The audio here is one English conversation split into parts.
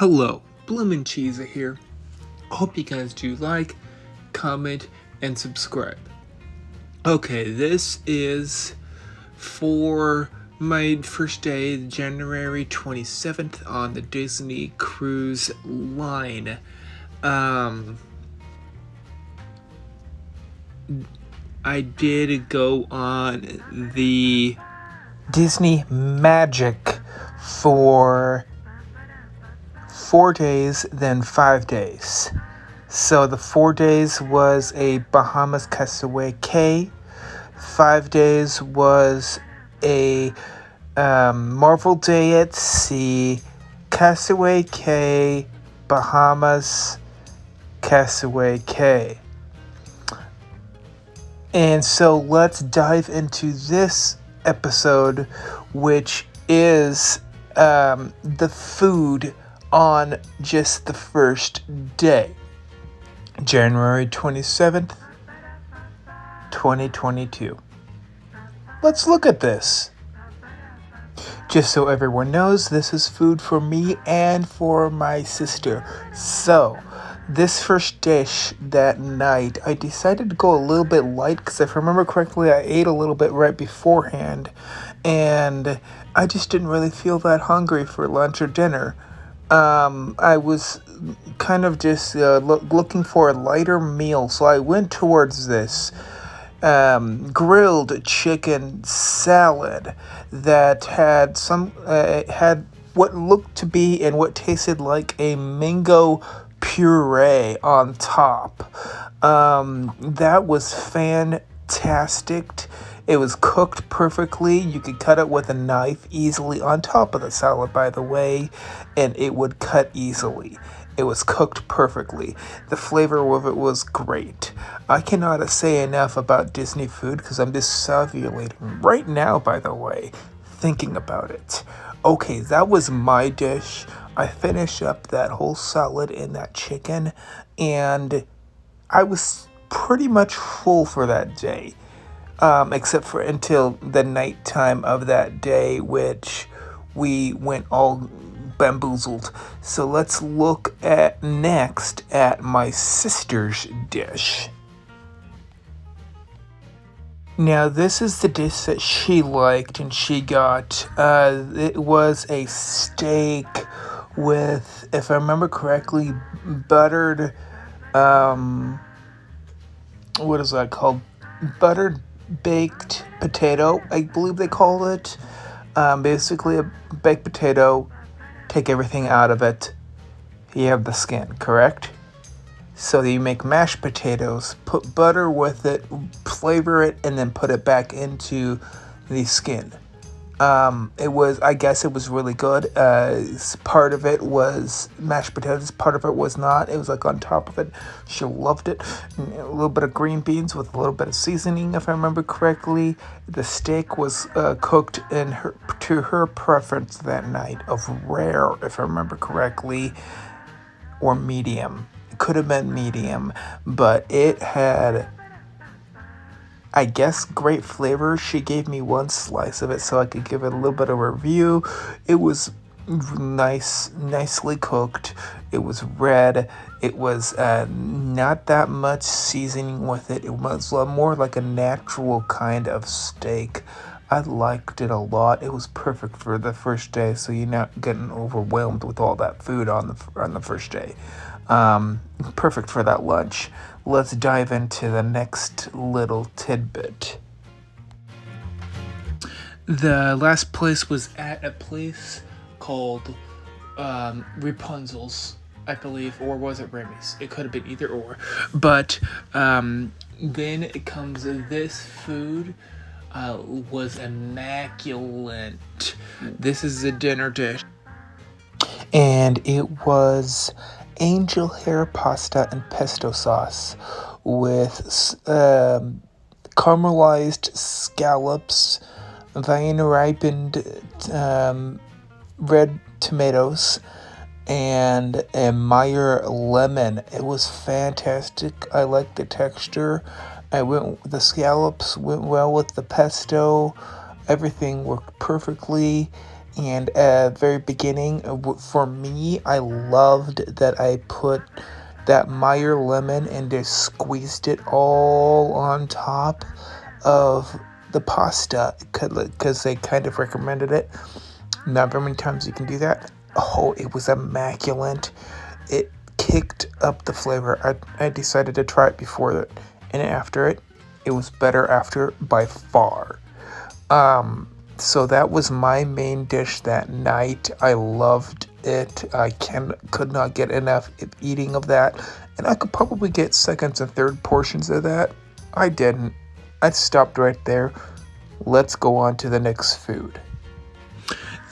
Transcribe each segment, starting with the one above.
Hello, Bloomin' Cheese here. Hope you guys do like, comment, and subscribe. Okay, this is for my first day, January 27th on the Disney Cruise Line. I did go on the Disney Magic for 4 days, then 5 days. So the 4 days was a Bahamas Castaway Cay. 5 days was a Marvel Day at Sea, Castaway Cay, Bahamas, Castaway Cay. And so let's dive into this episode, which is the food on just the first day, January 27th, 2022. Let's look at this. Just so everyone knows, this is food for me and for my sister. So, this first dish that night, I decided to go a little bit light because if I remember correctly, I ate a little bit right beforehand and I just didn't really feel that hungry for lunch or dinner. I was kind of just looking for a lighter meal, so I went towards this grilled chicken salad that had had what looked to be and what tasted like a mango puree on top. That was fantastic. It was cooked perfectly. You could cut it with a knife easily on top of the salad, by the way, and it would cut easily. It was cooked perfectly. The flavor of it was great. I cannot say enough about Disney food because I'm just salivating right now, by the way, thinking about it. Okay, that was my dish. I finished up that whole salad and that chicken, and I was pretty much full for that day. Except for until the nighttime of that day, which we went all bamboozled. So let's look at next at my sister's dish. Now this is the dish that she liked and she got. It was a steak with, if I remember correctly, buttered, what is that called? Buttered baked potato, I believe they call it. Basically a baked potato, take everything out of it, you have the skin, correct? So you make mashed potatoes, put butter with it, flavor it, and then put it back into the skin. I guess it was really good. Part of it was mashed potatoes, part of it was not. It was like on top of it. She loved it. And a little bit of green beans with a little bit of seasoning, if I remember correctly. The steak was cooked to her preference that night of rare, if I remember correctly, or medium. It could have been medium, but it had, I guess, great flavor. She gave me one slice of it so I could give it a little bit of a review. It was nicely cooked. It was red. It was not that much seasoning with it. It was more like a natural kind of steak. I liked it a lot. It was perfect for the first day, so you're not getting overwhelmed with all that food on the first day. Perfect for that lunch. Let's dive into the next little tidbit. The last place was at a place called Rapunzel's, I believe, or was it Remy's? It could have been either or. But then it comes this food was immaculate. This is a dinner dish. And it was angel hair pasta and pesto sauce with caramelized scallops, vine-ripened red tomatoes, and a Meyer lemon. It was fantastic. I liked the texture. The scallops went well with the pesto. Everything worked perfectly. And very beginning, for me, I loved that I put that Meyer lemon and just squeezed it all on top of the pasta because they kind of recommended it. Not very many times you can do that. Oh, it was immaculate. It kicked up the flavor. I decided to try it before it and after it. It was better after by far. So that was my main dish that night. I loved it. I could not get enough eating of that, and I could probably get seconds and third portions of that. I didn't. I stopped right there. Let's go on to the next food.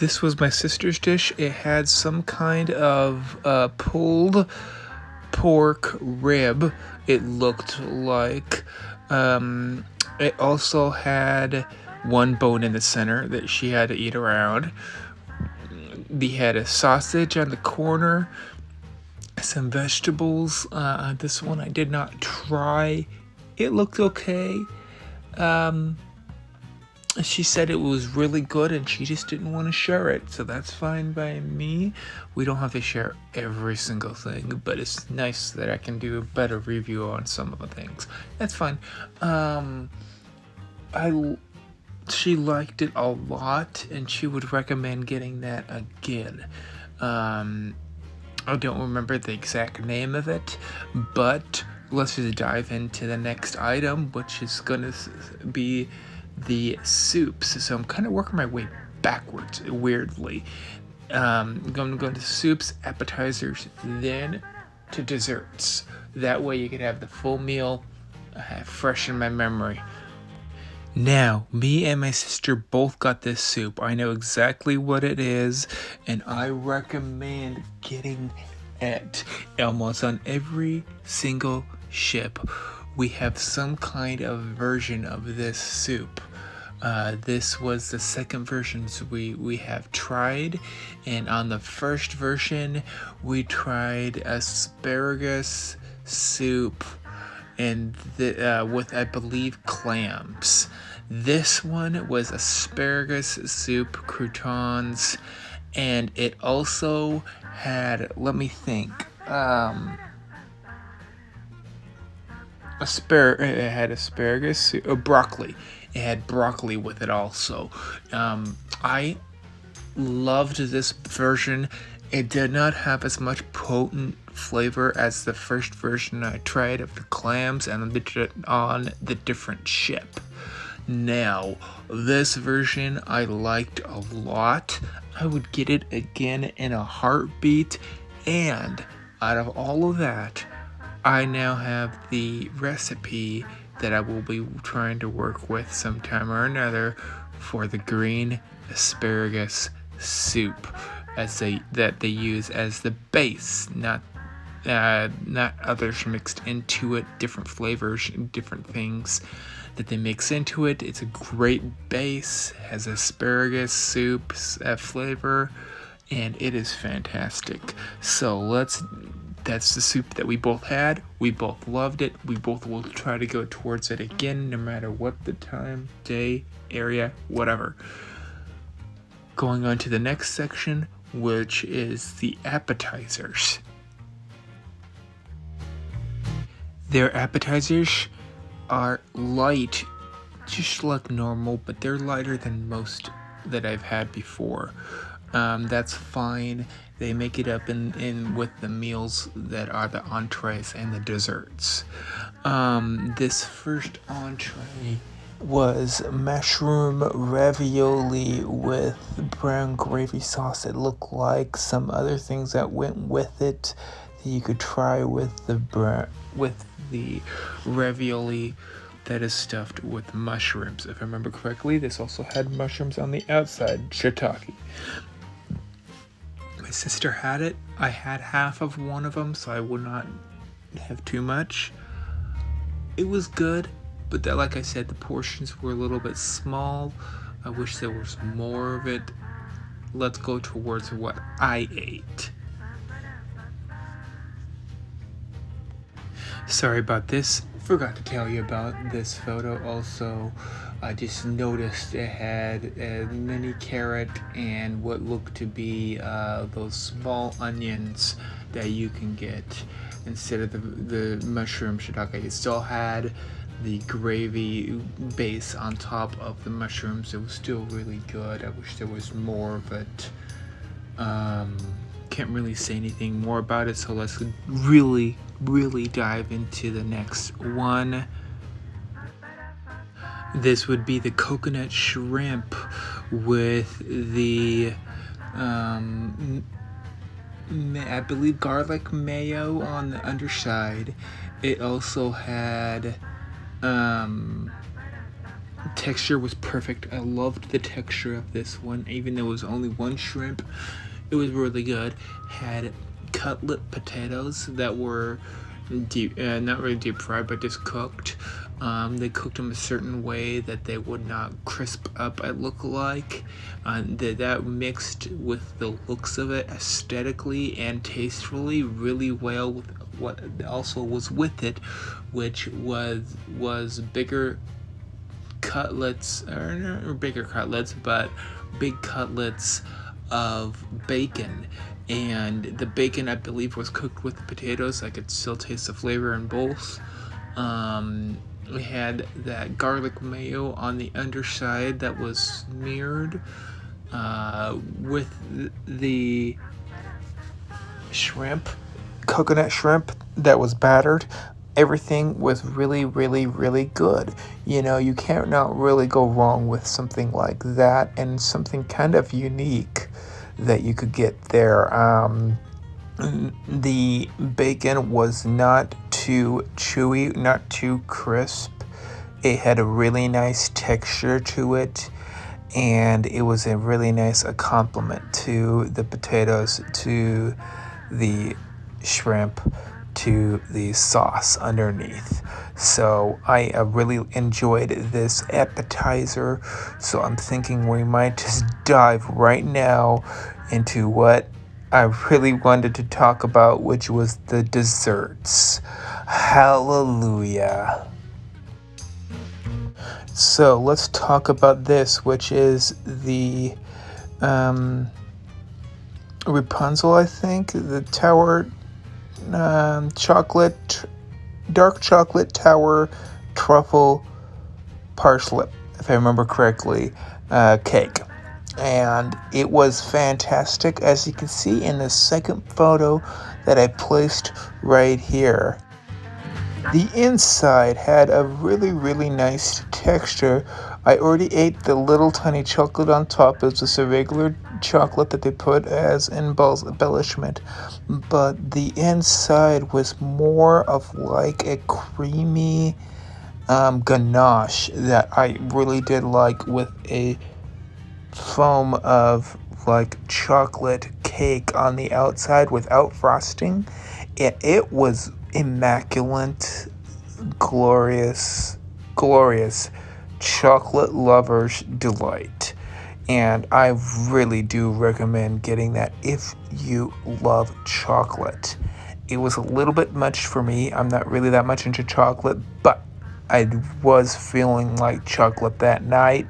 This was my sister's dish. It had some kind of pulled pork rib. It looked like. It also had one bone in the center that she had to eat around. They had a sausage on the corner, some vegetables. This one I did not try. It looked okay. She said it was really good and she just didn't want to share it, so that's fine by me. We don't have to share every single thing, but it's nice that I can do a better review on some of the things. That's fine. She liked it a lot and she would recommend getting that again. I don't remember the exact name of it, but let's just dive into the next item, which is gonna be the soups. So I'm kind of working my way backwards, weirdly. I'm going to go into soups, appetizers, then to desserts. That way you can have the full meal fresh in my memory. Now, me and my sister both got this soup. I know exactly what it is, and I recommend getting it almost on every single ship. We have some kind of version of this soup. This was the second versions we have tried, and on the first version we tried asparagus soup and with I believe clams. This one was asparagus soup, croutons, and it also had, let me think, it had asparagus, broccoli. It had broccoli with it also. I loved this version. It did not have as much potent flavor as the first version I tried of the clams and on the different ship. Now, this version I liked a lot. I would get it again in a heartbeat, and out of all of that, I now have the recipe that I will be trying to work with sometime or another for the green asparagus soup that they use as the base, not others mixed into it, different flavors, different things that they mix into it. It's a great base, has asparagus soup flavor, and it is fantastic. So that's the soup that we both had. We both loved it. We both will try to go towards it again, no matter what the time, day, area, whatever. Going on to the next section, which is the appetizers. Their appetizers are light, just like normal, but they're lighter than most that I've had before. That's fine. They make it up in with the meals that are the entrees and the desserts. This first entree was mushroom ravioli with brown gravy sauce. It looked like some other things that went with it that you could try with the ravioli that is stuffed with mushrooms. If I remember correctly, this also had mushrooms on the outside, shiitake. My sister had it. I had half of one of them, so I would not have too much. It was good, but like I said, the portions were a little bit small. I wish there was more of it. Let's go towards what I ate. Sorry about this. forgot to tell you about this photo also. I just noticed it had a mini carrot and what looked to be those small onions that you can get instead of the mushroom shiitake. It still had the gravy base on top of the mushrooms. It was still really good. I wish there was more of it. Can't really say anything more about it, so let's really dive into the next one. This would be the coconut shrimp with the I believe garlic mayo on the underside. It also had texture was perfect. I loved the texture of this one, even though it was only one shrimp. It was really good. Had cutlet potatoes that were not really deep fried, but just cooked. They cooked them a certain way that they would not crisp up, it looked like. That mixed with the looks of it aesthetically and tastefully really well with what also was with it, which was bigger cutlets, or bigger cutlets, but big cutlets of bacon. And the bacon, I believe, was cooked with the potatoes. I could still taste the flavor in both. We had that garlic mayo on the underside that was smeared with the shrimp, coconut shrimp that was battered. Everything was really good. You know, you can't not really go wrong with something like that, and something kind of unique that you could get there. The bacon was not too chewy, not too crisp. It had a really nice texture to it, and it was a really nice accompaniment to the potatoes, to the shrimp, to the sauce underneath. So I really enjoyed this appetizer. So I'm thinking we might just dive right now into what I really wanted to talk about, which was the desserts. Hallelujah. So let's talk about this, which is the Rapunzel, I think, the tower chocolate, dark chocolate tower truffle parslip, if I remember correctly, cake. And it was fantastic, as you can see in the second photo that I placed right here. The inside had a really nice texture. I already ate the little tiny chocolate on top. It was just a regular chocolate that they put as embellishment, but the inside was more of like a creamy ganache that I really did like, with a foam of like chocolate cake on the outside without frosting. It was immaculate, glorious chocolate lover's delight. And I really do recommend getting that if you love chocolate. It was a little bit much for me. I'm not really that much into chocolate, but I was feeling like chocolate that night,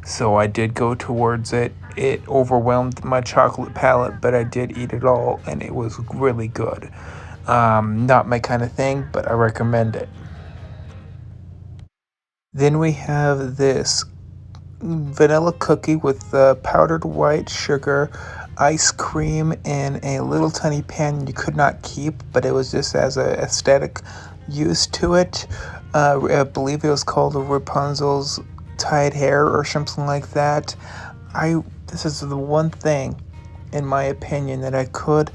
so I did go towards it. It overwhelmed my chocolate palate, but I did eat it all, and it was really good. Not my kind of thing, but I recommend it. Then we have this vanilla cookie with powdered white sugar, ice cream in a little tiny pan you could not keep, but it was just as a aesthetic use to it. I believe it was called Rapunzel's tied hair or something like that. This is the one thing, in my opinion, that I could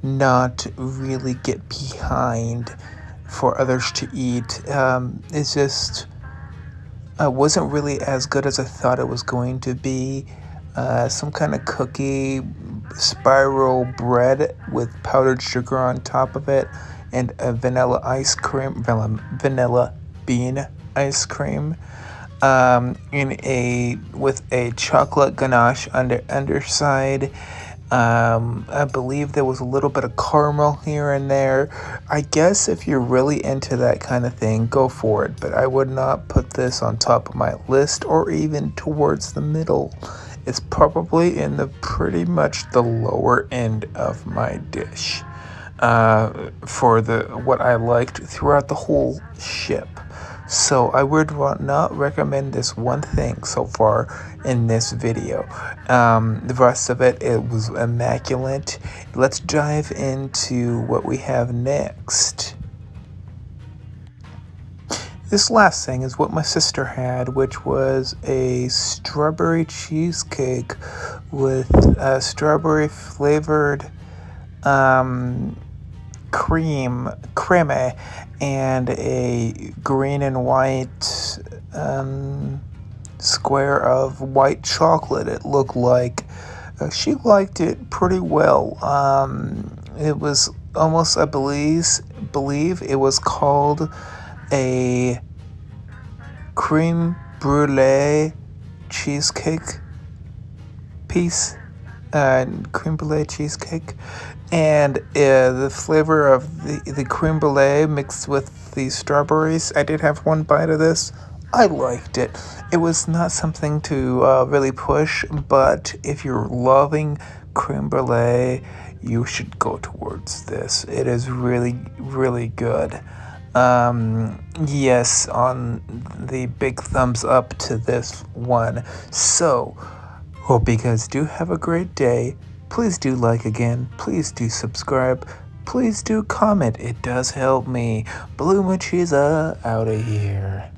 not really get behind for others to eat. It's just wasn't really as good as I thought it was going to be. Some kind of cookie, spiral bread with powdered sugar on top of it, and a vanilla ice cream, vanilla bean ice cream, with a chocolate ganache underside. I believe there was a little bit of caramel here and there. I guess if you're really into that kind of thing, go for it. But I would not put this on top of my list or even towards the middle. It's probably in the pretty much the lower end of my dish for the what I liked throughout the whole ship. So I would not recommend this one thing so far in this video. The rest of it was immaculate. Let's dive into what we have next. This last thing is what my sister had, which was a strawberry cheesecake with strawberry flavored creme, and a green and white square of white chocolate. It looked like she liked it pretty well. It was almost, I believe it was called a creme brulee cheesecake piece. Creme brulee cheesecake, and the flavor of the creme brulee mixed with the strawberries. I did have one bite of this. I liked it. It was not something to really push, but if you're loving creme brulee, you should go towards this. It is really, really good. Yes, on the big thumbs up to this one. So, hope you guys do have a great day. Please do like again. Please do subscribe. Please do comment. It does help me. Blue Machiza out of here.